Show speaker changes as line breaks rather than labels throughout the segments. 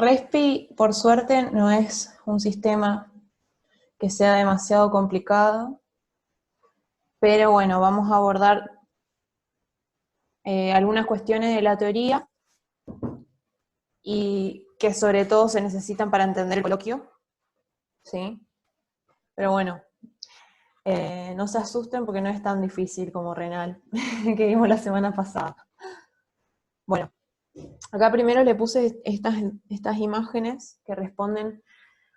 Respi, por suerte, no es un sistema que sea demasiado complicado, pero bueno, vamos a abordar algunas cuestiones de la teoría y que sobre todo se necesitan para entender el coloquio, ¿sí? Pero bueno, no se asusten porque no es tan difícil como renal, que vimos la semana pasada. Bueno, acá primero le puse estas imágenes que responden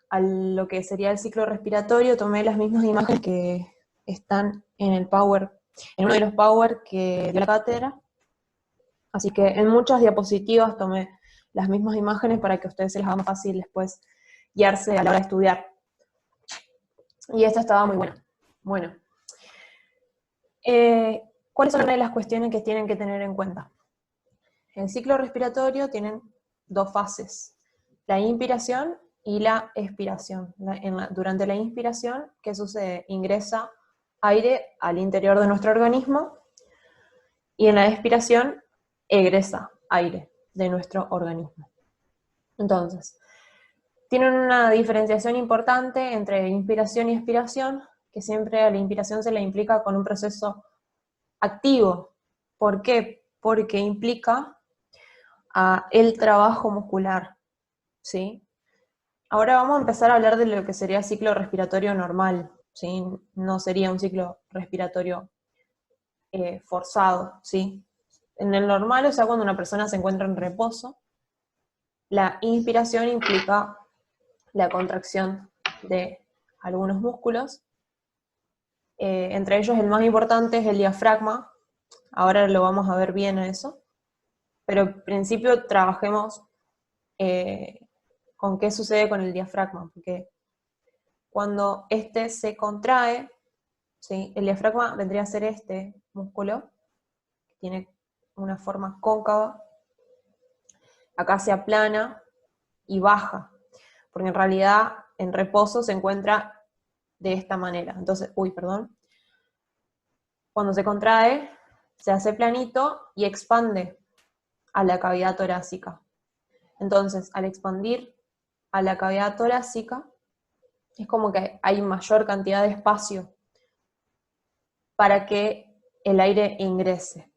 a lo que sería el ciclo respiratorio. Tomé las mismas imágenes que están en el Power, en uno de los Power que dio la cátedra. Así que en muchas diapositivas tomé las mismas imágenes para que a ustedes se les haga más fácil después guiarse a la hora de estudiar. Y esta estaba muy buena. Bueno, ¿cuáles son las cuestiones que tienen que tener en cuenta? El ciclo respiratorio tiene dos fases, la inspiración y la expiración. Durante la inspiración, ¿qué sucede? Ingresa aire al interior de nuestro organismo y en la expiración egresa aire de nuestro organismo. Entonces, tienen una diferenciación importante entre inspiración y expiración, que siempre a la inspiración se le implica con un proceso activo. ¿Por qué? Porque implica el trabajo muscular, ¿sí? Ahora vamos a empezar a hablar de lo que sería ciclo respiratorio normal, ¿sí? No sería un ciclo respiratorio forzado, ¿sí? En el normal, o sea, cuando una persona se encuentra en reposo, la inspiración implica la contracción de algunos músculos, entre ellos el más importante es el diafragma. Ahora lo vamos a ver bien a eso, pero en principio trabajemos con qué sucede con el diafragma, porque cuando este se contrae, ¿sí? El diafragma vendría a ser este músculo, que tiene una forma cóncava, acá se aplana y baja, porque en realidad en reposo se encuentra de esta manera. Entonces, cuando se contrae, se hace planito y expande a la cavidad torácica. Entonces, al expandir a la cavidad torácica, es como que hay mayor cantidad de espacio para que el aire ingrese.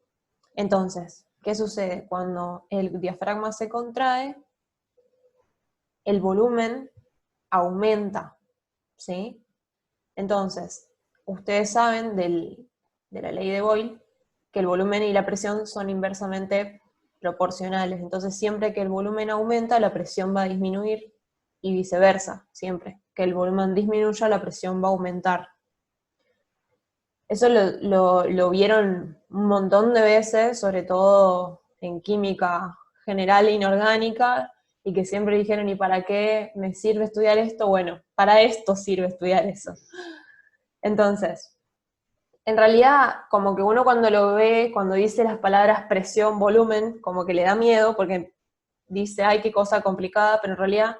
Entonces, ¿qué sucede? Cuando el diafragma se contrae, el volumen aumenta, ¿sí? Entonces, ustedes saben de la ley de Boyle que el volumen y la presión son inversamente proporcionales. Entonces, siempre que el volumen aumenta, la presión va a disminuir y viceversa. Siempre que el volumen disminuya, la presión va a aumentar. Eso lo vieron un montón de veces, sobre todo en química general e inorgánica, y que siempre dijeron, ¿y para qué me sirve estudiar esto? Bueno, para esto sirve estudiar eso. Entonces, en realidad, como que uno cuando lo ve, cuando dice las palabras presión, volumen, como que le da miedo, porque dice, ay, qué cosa complicada, pero en realidad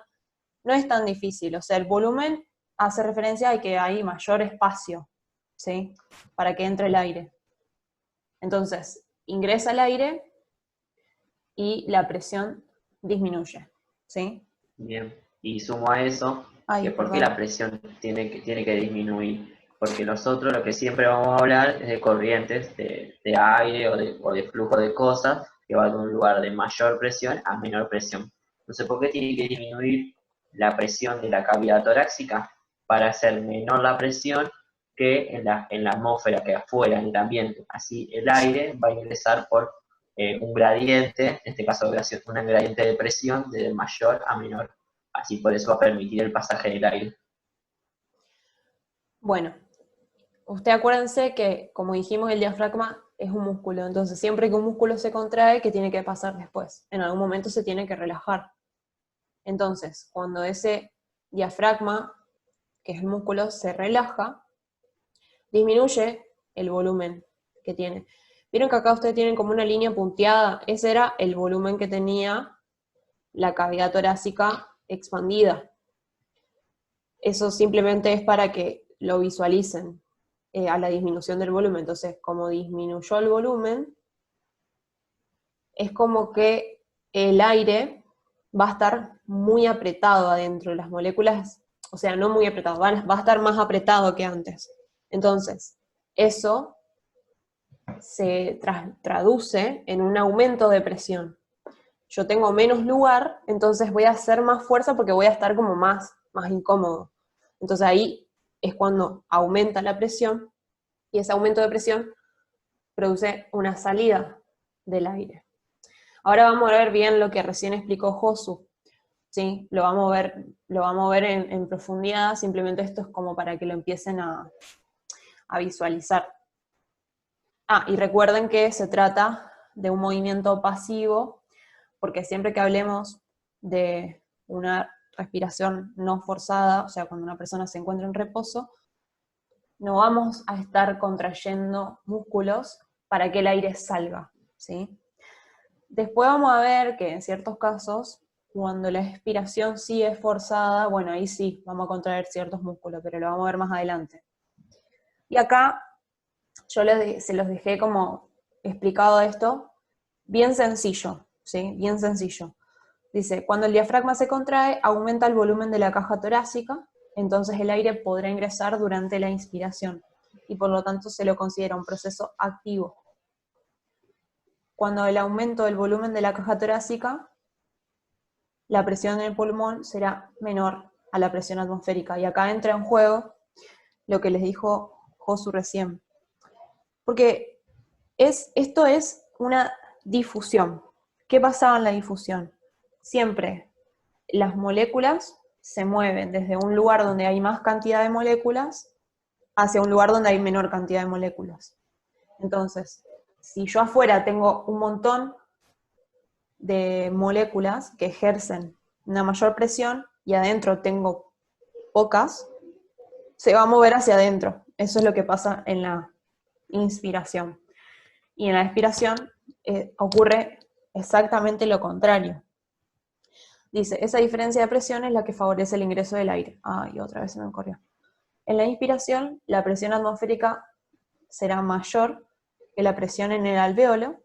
no es tan difícil. O sea, el volumen hace referencia a que hay mayor espacio, ¿sí? Para que entre el aire. Entonces, ingresa el aire y la presión disminuye, ¿sí?
Bien, y sumo a eso,
Ay,
que por qué la
perdón.
presión tiene que disminuir, porque nosotros lo que siempre vamos a hablar es de corrientes de aire o de flujo de cosas que va de un lugar de mayor presión a menor presión. Entonces, ¿por qué tiene que disminuir la presión de la cavidad torácica? Para hacer menor la presión que en la atmósfera, que afuera, en el ambiente. Así el aire va a ingresar por un gradiente, en este caso un gradiente de presión de mayor a menor. Así por eso va a permitir el pasaje del aire.
Bueno, ustedes acuérdense que, como dijimos, el diafragma es un músculo, entonces siempre que un músculo se contrae, ¿qué tiene que pasar después? En algún momento se tiene que relajar. Entonces, cuando ese diafragma, que es el músculo, se relaja, disminuye el volumen que tiene. Vieron que acá ustedes tienen como una línea punteada, ese era el volumen que tenía la cavidad torácica expandida. Eso simplemente es para que lo visualicen a la disminución del volumen. Entonces, como disminuyó el volumen, es como que el aire va a estar muy apretado adentro. Las moléculas, o sea, no muy apretado, va a estar más apretado que antes. Entonces, eso se traduce en un aumento de presión. Yo tengo menos lugar, entonces voy a hacer más fuerza porque voy a estar como más incómodo. Entonces ahí es cuando aumenta la presión, y ese aumento de presión produce una salida del aire. Ahora vamos a ver bien lo que recién explicó Josu, ¿sí? Lo vamos a ver en profundidad, simplemente esto es como para que lo empiecen a visualizar. Y recuerden que se trata de un movimiento pasivo, porque siempre que hablemos de una respiración no forzada, o sea, cuando una persona se encuentra en reposo, no vamos a estar contrayendo músculos para que el aire salga, ¿sí? Después vamos a ver que en ciertos casos, cuando la expiración sí es forzada, bueno, ahí sí vamos a contraer ciertos músculos, pero lo vamos a ver más adelante. Y acá yo se los dejé como explicado esto, bien sencillo, ¿sí? Bien sencillo. Dice, cuando el diafragma se contrae, aumenta el volumen de la caja torácica, entonces el aire podrá ingresar durante la inspiración, y por lo tanto se lo considera un proceso activo. Cuando el aumento del volumen de la caja torácica, la presión en el pulmón será menor a la presión atmosférica. Y acá entra en juego lo que les dijo Josu recién. Porque esto es una difusión. ¿Qué pasaba en la difusión? Siempre las moléculas se mueven desde un lugar donde hay más cantidad de moléculas hacia un lugar donde hay menor cantidad de moléculas. Entonces, si yo afuera tengo un montón de moléculas que ejercen una mayor presión y adentro tengo pocas, se va a mover hacia adentro. Eso es lo que pasa en la inspiración. Y en la expiración ocurre exactamente lo contrario. Dice, esa diferencia de presión es la que favorece el ingreso del aire. Y otra vez se me corrió. En la inspiración, la presión atmosférica será mayor que la presión en el alvéolo.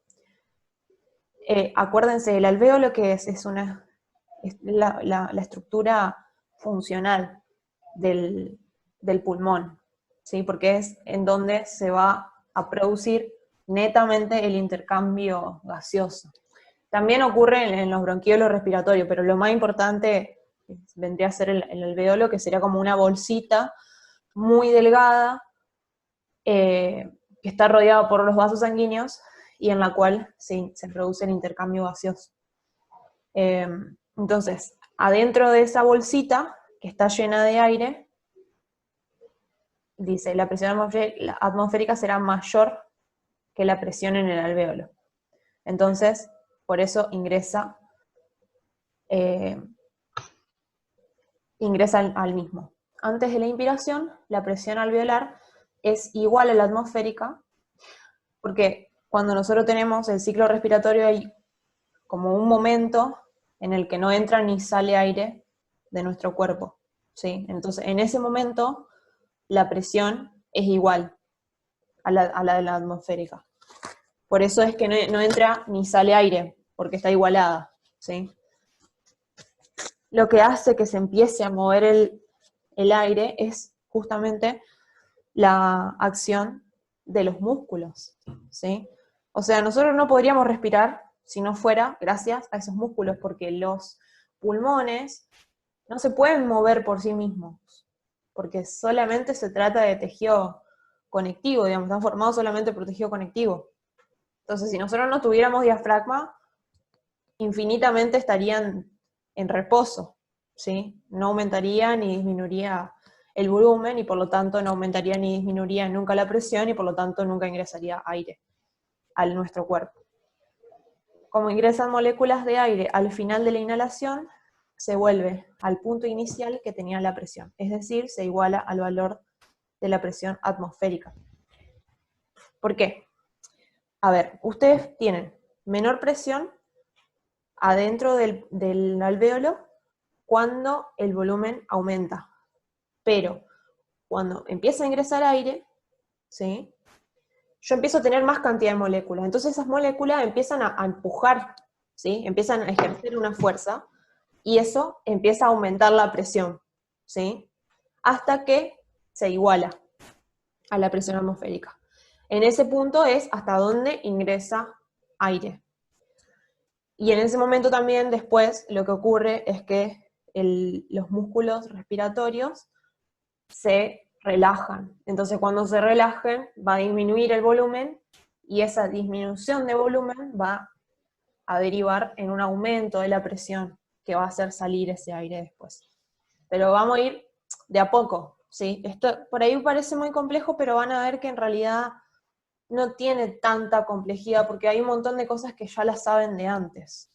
Acuérdense, el alvéolo que es la estructura funcional del pulmón, ¿sí? Porque es en donde se va a producir netamente el intercambio gaseoso. También ocurre en los bronquiolos respiratorios, pero lo más importante vendría a ser el alvéolo, que sería como una bolsita muy delgada, que está rodeada por los vasos sanguíneos y en la cual se produce el intercambio gaseoso. Entonces, adentro de esa bolsita, que está llena de aire, dice, la presión atmosférica será mayor que la presión en el alvéolo. Entonces, por eso ingresa al mismo. Antes de la inspiración, la presión alveolar es igual a la atmosférica, porque cuando nosotros tenemos el ciclo respiratorio hay como un momento en el que no entra ni sale aire de nuestro cuerpo, ¿sí? Entonces, en ese momento, la presión es igual a la de la atmosférica. Por eso es que no entra ni sale aire, porque está igualada, ¿sí? Lo que hace que se empiece a mover el aire es justamente la acción de los músculos, ¿sí? O sea, nosotros no podríamos respirar si no fuera gracias a esos músculos, porque los pulmones no se pueden mover por sí mismos, porque solamente se trata de tejido conectivo, digamos, están formados solamente por tejido conectivo. Entonces, si nosotros no tuviéramos diafragma, infinitamente estarían en reposo, ¿sí? No aumentaría ni disminuiría el volumen y por lo tanto no aumentaría ni disminuiría nunca la presión y por lo tanto nunca ingresaría aire a nuestro cuerpo. Como ingresan moléculas de aire al final de la inhalación, se vuelve al punto inicial que tenía la presión, es decir, se iguala al valor de la presión atmosférica. ¿Por qué? A ver, ustedes tienen menor presión adentro del alvéolo cuando el volumen aumenta, pero cuando empieza a ingresar aire, ¿sí? Yo empiezo a tener más cantidad de moléculas, entonces esas moléculas empiezan a empujar, ¿sí? Empiezan a ejercer una fuerza, y eso empieza a aumentar la presión, ¿sí? Hasta que se iguala a la presión atmosférica. En ese punto es hasta donde ingresa aire. Y en ese momento también después lo que ocurre es que los músculos respiratorios se relajan. Entonces cuando se relajen va a disminuir el volumen y esa disminución de volumen va a derivar en un aumento de la presión que va a hacer salir ese aire después. Pero vamos a ir de a poco, ¿sí? Esto por ahí parece muy complejo, pero van a ver que en realidad no tiene tanta complejidad porque hay un montón de cosas que ya las saben de antes.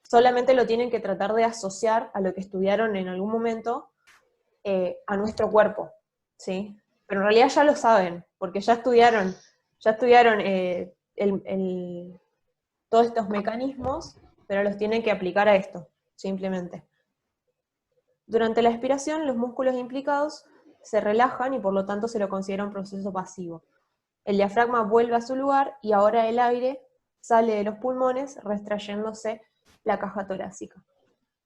Solamente lo tienen que tratar de asociar a lo que estudiaron en algún momento a nuestro cuerpo, ¿sí? Pero en realidad ya lo saben, porque ya estudiaron todos estos mecanismos, pero los tienen que aplicar a esto, simplemente. Durante la expiración, los músculos implicados se relajan y por lo tanto se lo considera un proceso pasivo. El diafragma vuelve a su lugar y ahora el aire sale de los pulmones retrayéndose la caja torácica.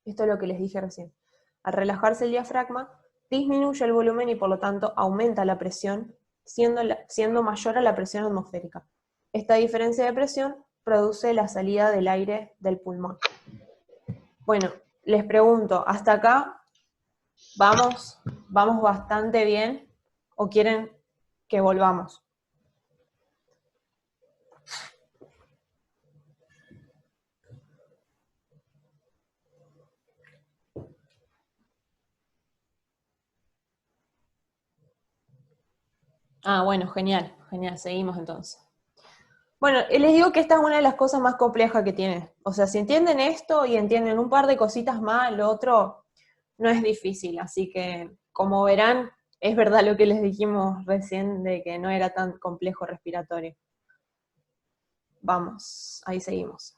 Esto es lo que les dije recién. Al relajarse el diafragma, disminuye el volumen y por lo tanto aumenta la presión, siendo mayor a la presión atmosférica. Esta diferencia de presión produce la salida del aire del pulmón. Bueno, les pregunto, ¿hasta acá vamos bastante bien o quieren que volvamos? Ah, bueno, genial, genial, seguimos entonces. Bueno, les digo que esta es una de las cosas más complejas que tiene. O sea, si entienden esto y entienden un par de cositas más, lo otro no es difícil. Así que, como verán, es verdad lo que les dijimos recién de que no era tan complejo respiratorio. Vamos, ahí seguimos.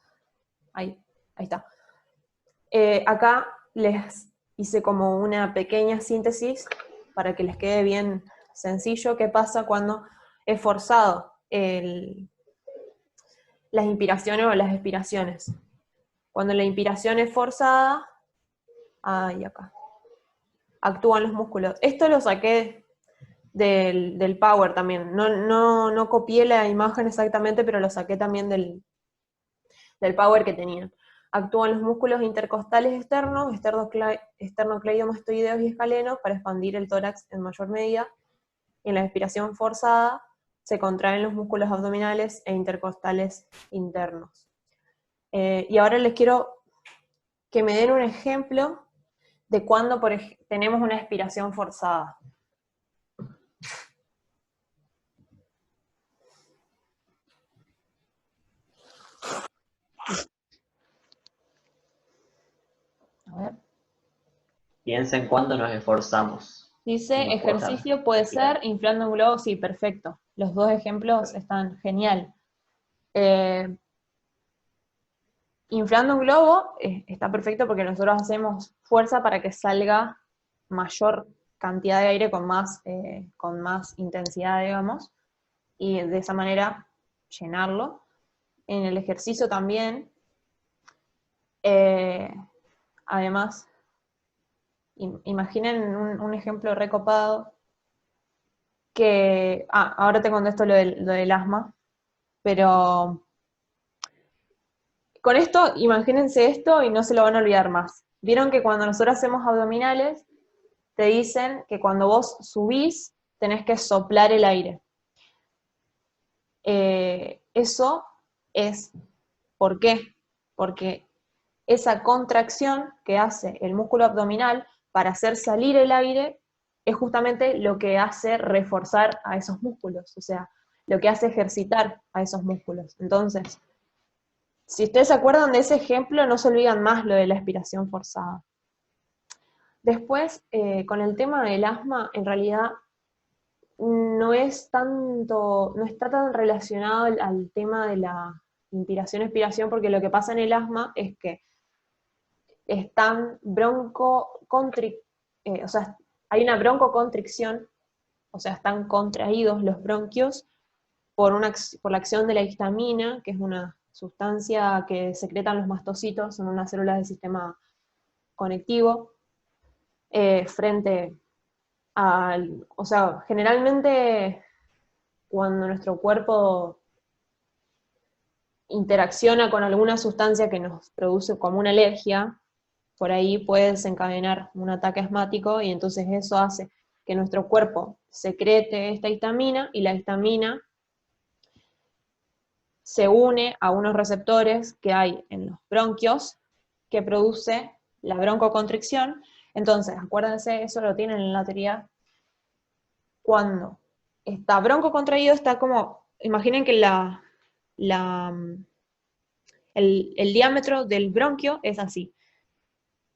Ahí está. Acá les hice como una pequeña síntesis para que les quede bien sencillo qué pasa cuando es forzado las inspiraciones o las expiraciones. Cuando la inspiración es forzada, acá, actúan los músculos. Esto lo saqué del Power también. No copié la imagen exactamente, pero lo saqué también del Power que tenían. Actúan los músculos intercostales externos, esternocleidomastoideos y escalenos, para expandir el tórax en mayor medida. Y en la expiración forzada se contraen los músculos abdominales e intercostales internos. Y ahora les quiero que me den un ejemplo de cuando tenemos una expiración forzada. A ver.
Piensen cuándo nos esforzamos.
Dice,
No puedo estar
ejercicio puede
claro.
ser inflando un globo, sí, perfecto. Los dos ejemplos están genial. Inflando un globo está perfecto porque nosotros hacemos fuerza para que salga mayor cantidad de aire con más intensidad, digamos, y de esa manera llenarlo. En el ejercicio también, además, imaginen un ejemplo recopado que, ahora te contesto lo del asma, pero con esto, imagínense esto y no se lo van a olvidar más. Vieron que cuando nosotros hacemos abdominales, te dicen que cuando vos subís, tenés que soplar el aire. Eso es, ¿por qué? Porque esa contracción que hace el músculo abdominal para hacer salir el aire es justamente lo que hace reforzar a esos músculos, o sea, lo que hace ejercitar a esos músculos. Entonces, si ustedes se acuerdan de ese ejemplo, no se olvidan más lo de la expiración forzada. Después, con el tema del asma, en realidad no está tan relacionado al tema de la inspiración-expiración, porque lo que pasa en el asma es que están o sea, hay una broncoconstricción, o sea, están contraídos los bronquios por la acción de la histamina, que es una sustancia que secretan los mastocitos, son unas células del sistema conectivo, frente al, o sea, generalmente cuando nuestro cuerpo interacciona con alguna sustancia que nos produce como una alergia, por ahí puede desencadenar un ataque asmático y entonces eso hace que nuestro cuerpo secrete esta histamina y la histamina se une a unos receptores que hay en los bronquios que produce la broncoconstricción. Entonces, acuérdense, eso lo tienen en la teoría. Cuando está broncocontraído, está como, imaginen que el diámetro del bronquio es así.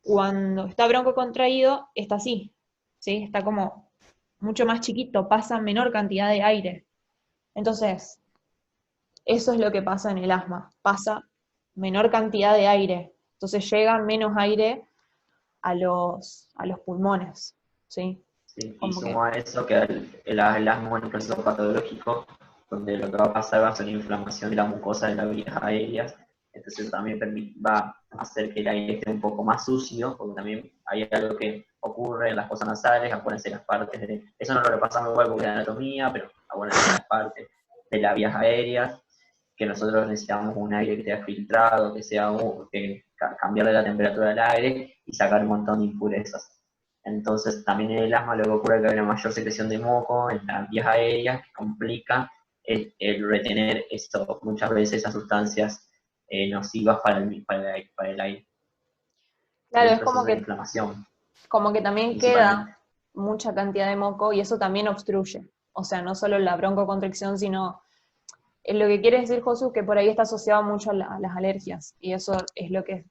Cuando está broncocontraído, está así, ¿sí? Está como mucho más chiquito, pasa menor cantidad de aire. Entonces, eso es lo que pasa en el asma, pasa menor cantidad de aire, entonces llega menos aire a los pulmones, ¿sí?
Sí, y
Como que,
sumo a eso que el asma es un proceso patológico donde lo que va a pasar va a ser una inflamación de la mucosa de las vías aéreas, entonces también va a hacer que el aire esté un poco más sucio, porque también hay algo que ocurre en las fosas nasales, acuérdense las partes de, eso no lo repasamos igual porque es anatomía, pero acuérdense las partes de las vías aéreas, que nosotros necesitamos un aire que esté filtrado, que sea cambiarle la temperatura del aire y sacar un montón de impurezas. Entonces, también en el asma lo que ocurre es que hay una mayor secreción de moco en las vías aéreas que complica el retener esto, muchas veces esas sustancias nocivas para el aire. Y
claro,
el
es
proceso de inflamación,
como que también
principalmente.
queda mucha cantidad de moco y eso también obstruye. O sea, no solo la broncoconstricción, sino lo que quiere decir Josu que por ahí está asociado mucho a las alergias y eso es lo que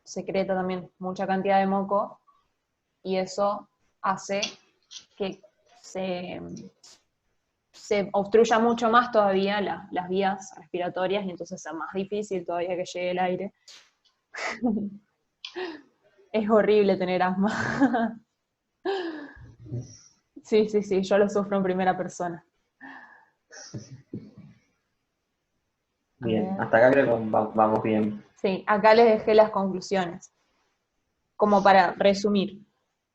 secreta también mucha cantidad de moco y eso hace que se, se obstruya mucho más todavía las vías respiratorias y entonces sea más difícil todavía que llegue el aire. Es horrible tener asma. Sí, sí, sí, yo lo sufro en primera persona. A
Bien,
ver.
hasta acá creo que vamos bien.
Sí, acá les dejé las conclusiones. Como para resumir.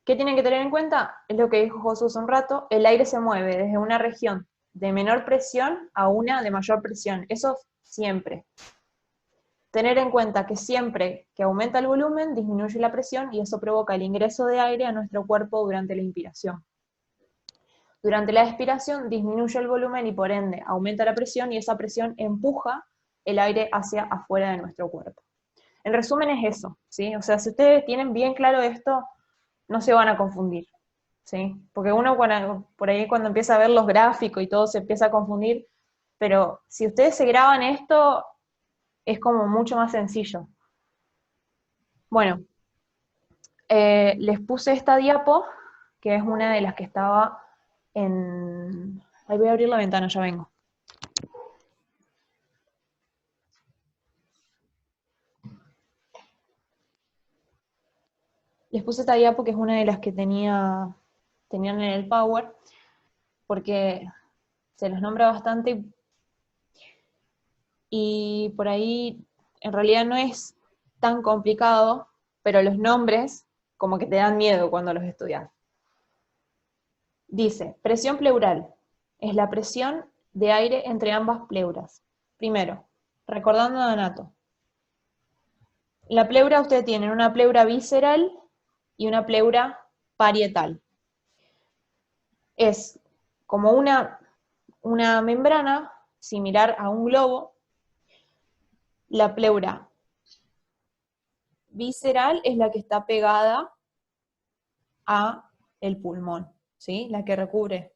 ¿Qué tienen que tener en cuenta? Es lo que dijo Josué hace un rato, el aire se mueve desde una región de menor presión a una de mayor presión. Eso siempre. Tener en cuenta que siempre que aumenta el volumen, disminuye la presión y eso provoca el ingreso de aire a nuestro cuerpo durante la inspiración. Durante la expiración disminuye el volumen y por ende aumenta la presión y esa presión empuja el aire hacia afuera de nuestro cuerpo. En resumen es eso, ¿sí? O sea, si ustedes tienen bien claro esto, no se van a confundir, ¿sí? Porque uno por ahí cuando empieza a ver los gráficos y todo se empieza a confundir, pero si ustedes se graban esto, es como mucho más sencillo. Bueno, les puse esta diapo, que es una de las que estaba en... Ahí voy a abrir la ventana, ya vengo. Les puse esta diapo, que es una de las que tenían en el Power, porque se los nombra bastante y por ahí en realidad no es tan complicado, pero los nombres como que te dan miedo cuando los estudias. Dice, presión pleural, es la presión de aire entre ambas pleuras. Primero, recordando a Donato, la pleura ustedes tienen una pleura visceral y una pleura parietal. Es como una membrana similar a un globo. La pleura visceral es la que está pegada a el pulmón, ¿sí? La que recubre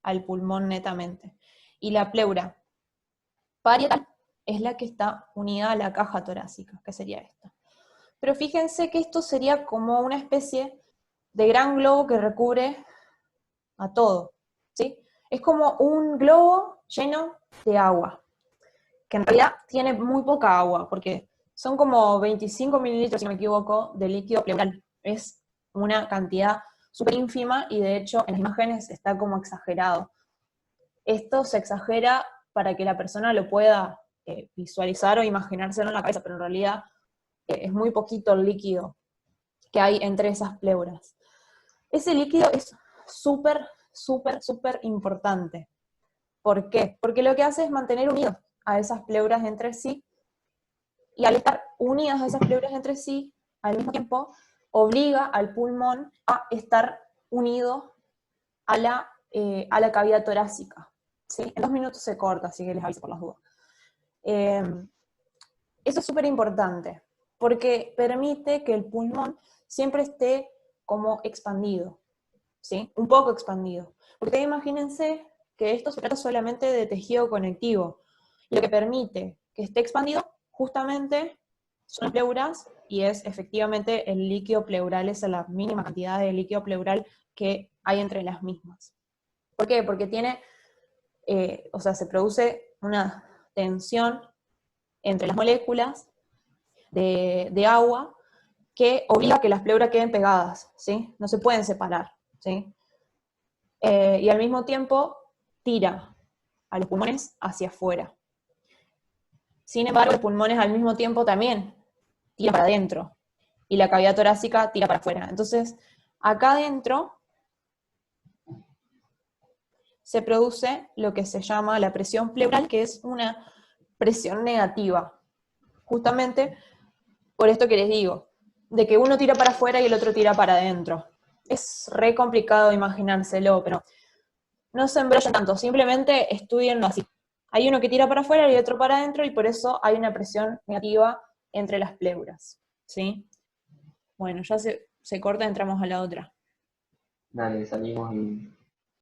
al pulmón netamente. Y la pleura parietal es la que está unida a la caja torácica, que sería esta. Pero fíjense que esto sería como una especie de gran globo que recubre a todo, ¿sí? Es como un globo lleno de agua, que en realidad tiene muy poca agua, porque son como 25 mililitros, si no me equivoco, de líquido pleural. Es una cantidad súper ínfima y de hecho en las imágenes está como exagerado. Esto se exagera para que la persona lo pueda visualizar o imaginárselo en la cabeza, pero en realidad es muy poquito el líquido que hay entre esas pleuras. Ese líquido es súper, súper, súper importante. ¿Por qué? Porque lo que hace es mantener unidas a esas pleuras entre sí, y al estar unidas a esas pleuras entre sí, al mismo tiempo, obliga al pulmón a estar unido a la cavidad torácica. ¿Sí? En 2 minutos se corta, así que les aviso por las dudas. Eso es súper importante, porque permite que el pulmón siempre esté como expandido, ¿sí? Un poco expandido. Porque imagínense que esto se trata solamente de tejido conectivo, y lo que permite que esté expandido justamente son las pleuras, y es efectivamente el líquido pleural, es la mínima cantidad de líquido pleural que hay entre las mismas. ¿Por qué? Porque tiene, o sea, se produce una tensión entre las moléculas de agua que obliga a que las pleuras queden pegadas, ¿sí? No se pueden separar, ¿sí? Y al mismo tiempo tira a los pulmones hacia afuera. Sin embargo, los pulmones al mismo tiempo también tiran para adentro, y la cavidad torácica tira para afuera. Entonces, acá adentro se produce lo que se llama la presión pleural, que es una presión negativa, justamente por esto que les digo, de que uno tira para afuera y el otro tira para adentro. Es re complicado imaginárselo, pero no se embrollen tanto, simplemente estudienlo así. Hay uno que tira para afuera y otro para adentro, y por eso hay una presión negativa entre las pleuras, ¿sí? Bueno, ya se corta, entramos a la otra.
Dale, salimos y